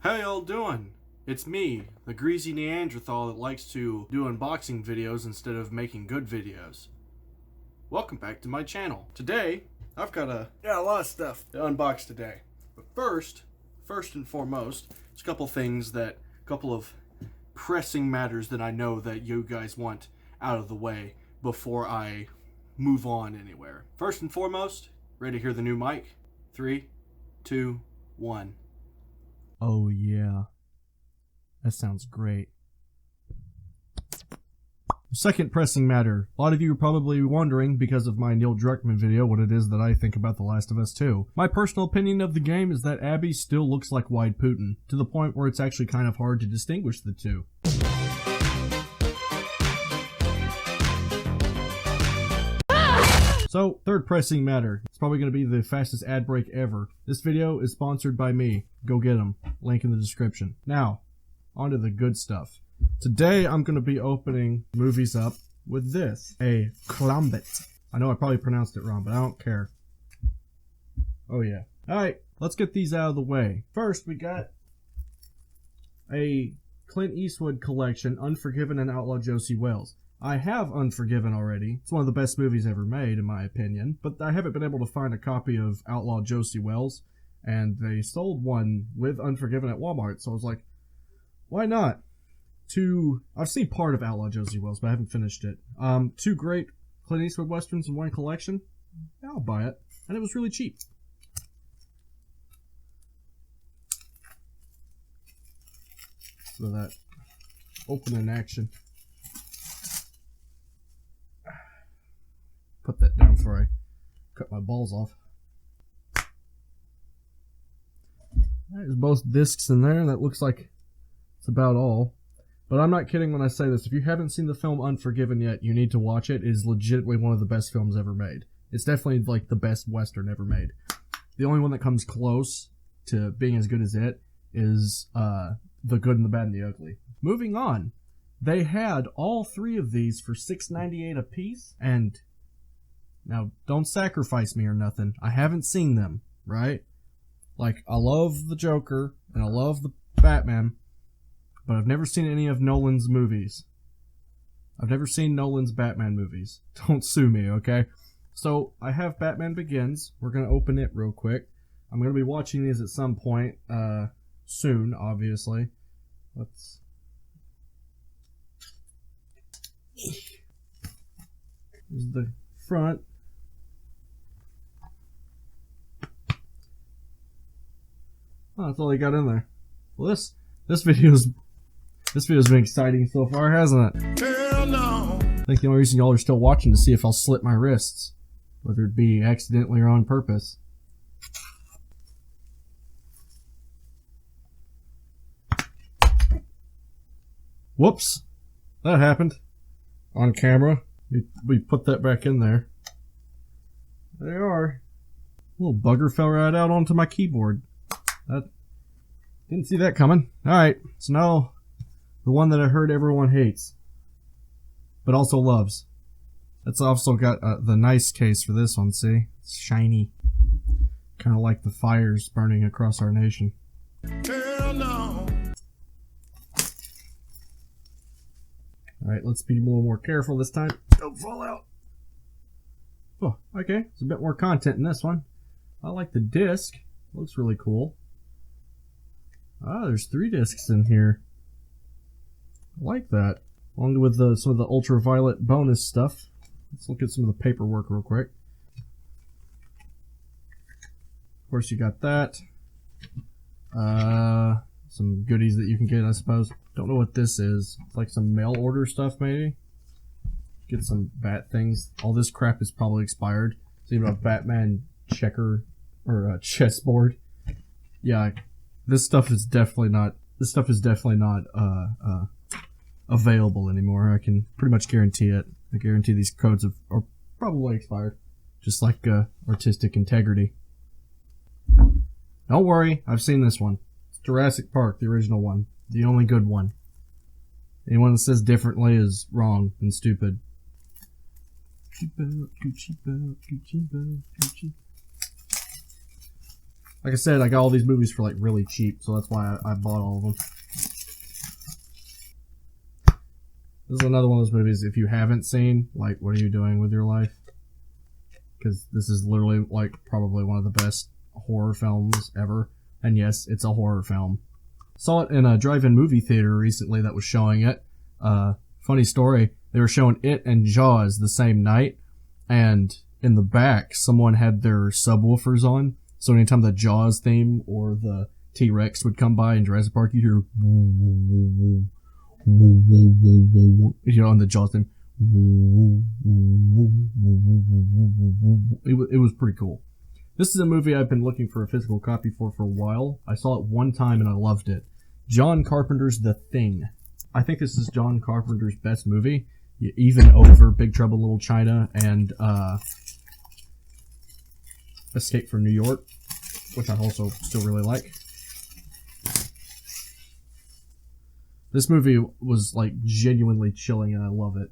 How y'all doing? It's me, the greasy Neanderthal that likes to do unboxing videos instead of making good videos. Welcome back to my channel. Today, I've got a lot of stuff to unbox today. But first and foremost, there's a couple of pressing matters that I know that you guys want out of the way before I move on anywhere. First and foremost, ready to hear the new mic? 3, 2, 1. Oh yeah, that sounds great. Second pressing matter. A lot of you are probably wondering, because of my Neil Druckmann video, what it is that I think about The Last of Us 2. My personal opinion of the game is that Abby still looks like Wide Putin, to the point where it's actually kind of hard to distinguish the two. So, third pressing matter. It's probably going to be the fastest ad break ever. This video is sponsored by me. Go get them. Link in the description. Now, on to the good stuff. Today, I'm going to be opening movies up with this. A Klambit. I know I probably pronounced it wrong, but I don't care. Oh yeah. Alright, let's get these out of the way. First, we got a Clint Eastwood collection, Unforgiven and Outlaw Josey Wales. I have Unforgiven already. It's one of the best movies ever made, in my opinion. But I haven't been able to find a copy of Outlaw Josey Wales. And they sold one with Unforgiven at Walmart. So I was like, why not? I've seen part of Outlaw Josey Wales, but I haven't finished it. 2 great Clint Eastwood westerns in one collection. Yeah, I'll buy it. And it was really cheap. So that opening action. Put that down before I cut my balls off. There's both discs in there, and that looks like it's about all. But I'm not kidding when I say this. If you haven't seen the film Unforgiven yet, you need to watch it. It is legitimately one of the best films ever made. It's definitely like the best Western ever made. The only one that comes close to being as good as it is The Good and the Bad and the Ugly. Moving on. They had all 3 of these for $6.98 a piece, and now, don't sacrifice me or nothing. I haven't seen them, right? Like, I love the Joker, and I love the Batman, but I've never seen any of Nolan's movies. I've never seen Nolan's Batman movies. Don't sue me, okay? So, I have Batman Begins. We're going to open it real quick. I'm going to be watching these at some point, soon, obviously. Let's... Here's the front. Oh, that's all they got in there. Well, this video's been exciting so far, hasn't it? Hell no. I think the only reason y'all are still watching is to see if I'll slit my wrists, whether it be accidentally or on purpose. Whoops, that happened on camera. We put that back in there. There they are. Little bugger fell right out onto my keyboard. Didn't see that coming. Alright, so now the one that I heard everyone hates, but also loves. It's also got the nice case for this one, see? It's shiny. Kind of like the fires burning across our nation. Hell no. Alright, let's be a little more careful this time. Don't fall out. Oh, okay. There's a bit more content in this one. I like the disc. Looks really cool. Ah, there's 3 discs in here. I like that. Along with some of the ultraviolet bonus stuff. Let's look at some of the paperwork real quick. Of course, you got that. Some goodies that you can get, I suppose. Don't know what this is. It's like some mail order stuff, maybe. Get some bat things. All this crap is probably expired. So you have a Batman checker or a chessboard. Yeah, this stuff is definitely not available anymore. I can pretty much guarantee it. I guarantee these codes are probably expired. Just like artistic integrity. Don't worry, I've seen this one. It's Jurassic Park, the original one. The only good one. Anyone that says differently is wrong and stupid. Like I said, I got all these movies for like really cheap, so that's why I bought all of them. This is another one of those movies, if you haven't seen, like, what are you doing with your life? Because this is literally, like, probably one of the best horror films ever. And yes, it's a horror film. Saw it in a drive-in movie theater recently that was showing it. Funny story, they were showing it and Jaws the same night, and in the back, someone had their subwoofers on, so anytime the Jaws theme or the T-Rex would come by in Jurassic Park, you'd hear on the Jaws theme. It was pretty cool. This is a movie I've been looking for a physical copy for a while. I saw it one time and I loved it. John Carpenter's The Thing. I think this is John Carpenter's best movie, even over Big Trouble in Little China and Escape from New York, which I also still really like. This movie was like genuinely chilling and I love it.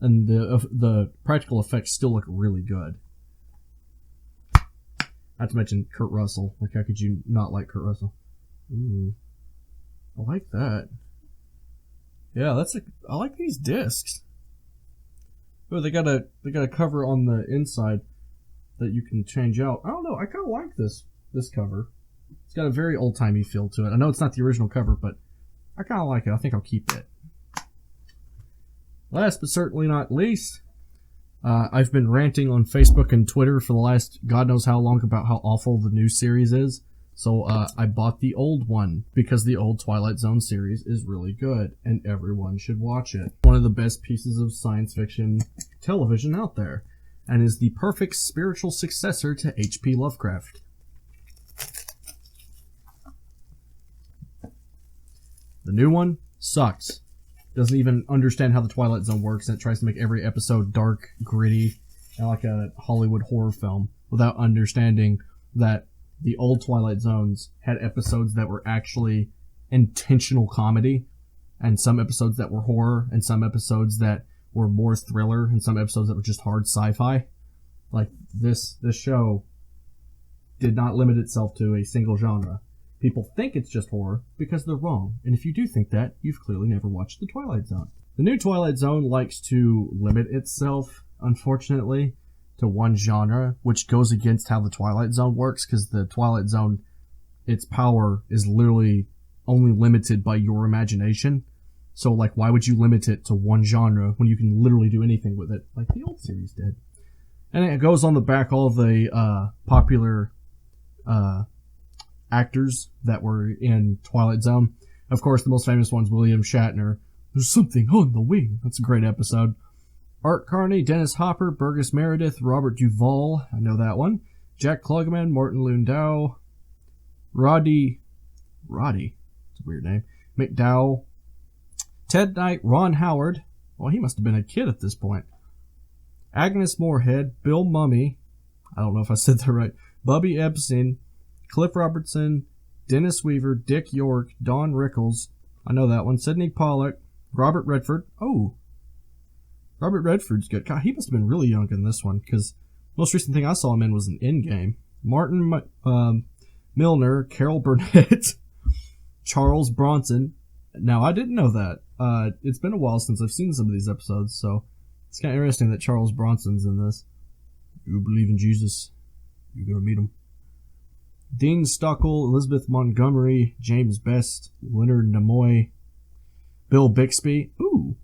And the practical effects still look really good. Not to mention Kurt Russell. Like, how could you not like Kurt Russell? Ooh. I like that. Yeah, I like these discs. Oh, they got a cover on the inside that you can change out. I don't know, I kind of like this cover. It's got a very old-timey feel to it. I know it's not the original cover, but I kind of like it. I think I'll keep it. Last but certainly not least, I've been ranting on Facebook and Twitter for the last God knows how long about how awful the new series is. So I bought the old one because the old Twilight Zone series is really good and everyone should watch it. One of the best pieces of science fiction television out there, and is the perfect spiritual successor to H.P. Lovecraft. The new one sucks. Doesn't even understand how the Twilight Zone works, and it tries to make every episode dark, gritty, and like a Hollywood horror film, without understanding that the old Twilight Zones had episodes that were actually intentional comedy, and some episodes that were horror, and some episodes that were more thriller, and some episodes that were just hard sci-fi. Like, this show did not limit itself to a single genre. People think it's just horror because they're wrong, and if you do think that, you've clearly never watched the Twilight Zone. The new Twilight Zone likes to limit itself, unfortunately, to one genre, which goes against how the Twilight Zone works, because the Twilight Zone, its power is literally only limited by your imagination. So, like, why would you limit it to one genre when you can literally do anything with it, like the old series did? And it goes on the back all the popular actors that were in Twilight Zone. Of course, the most famous one's William Shatner. There's something on the wing. That's a great episode. Art Carney, Dennis Hopper, Burgess Meredith, Robert Duvall, I know that one. Jack Klugman, Martin Landau, Roddy, it's a weird name, McDowell, Ted Knight, Ron Howard, well, he must have been a kid at this point. Agnes Moorehead, Bill Mumy, I don't know if I said that right, Bubby Epstein, Cliff Robertson, Dennis Weaver, Dick York, Don Rickles, I know that one, Sidney Pollack, Robert Redford, Robert Redford's good. God, he must have been really young in this one, because most recent thing I saw him in was an Endgame. Martin Milner, Carol Burnett, Charles Bronson. Now, I didn't know that. It's been a while since I've seen some of these episodes, so it's kind of interesting that Charles Bronson's in this. You believe in Jesus, you're going to meet him. Dean Stockwell, Elizabeth Montgomery, James Best, Leonard Nimoy, Bill Bixby. Ooh.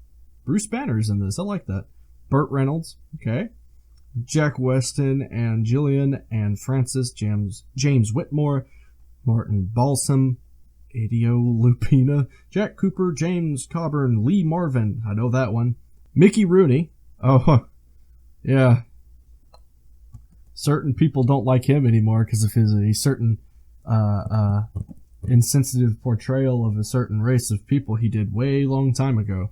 Bruce Banner's in this. I like that. Burt Reynolds. Okay. Jack Weston and Gillian and Francis. James Whitmore. Martin Balsam. Adio Lupina. Jack Cooper. James Coburn. Lee Marvin. I know that one. Mickey Rooney. Oh, yeah. Certain people don't like him anymore because of a certain insensitive portrayal of a certain race of people he did way long time ago.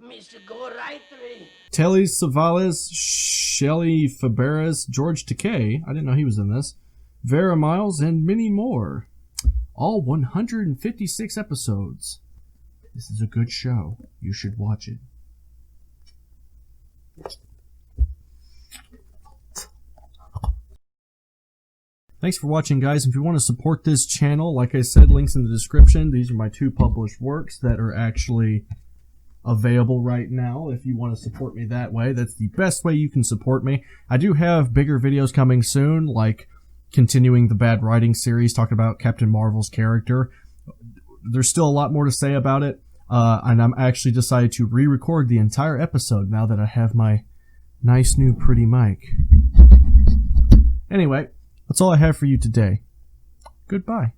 Miss Telly Savalas, Shelley Fabares, George Takei, I didn't know he was in this, Vera Miles, and many more. All 156 episodes. This is a good show. You should watch it. Thanks for watching, guys. If you want to support this channel, like I said, links in the description. These are my 2 published works that are actually available right now. If you want to support me that way, that's the best way you can support me. I do have bigger videos coming soon, like continuing the Bad Writing series, talking about Captain Marvel's character. There's still a lot more to say about it, and I'm actually decided to re-record the entire episode now that I have my nice new pretty mic. Anyway, that's all I have for you today. Goodbye.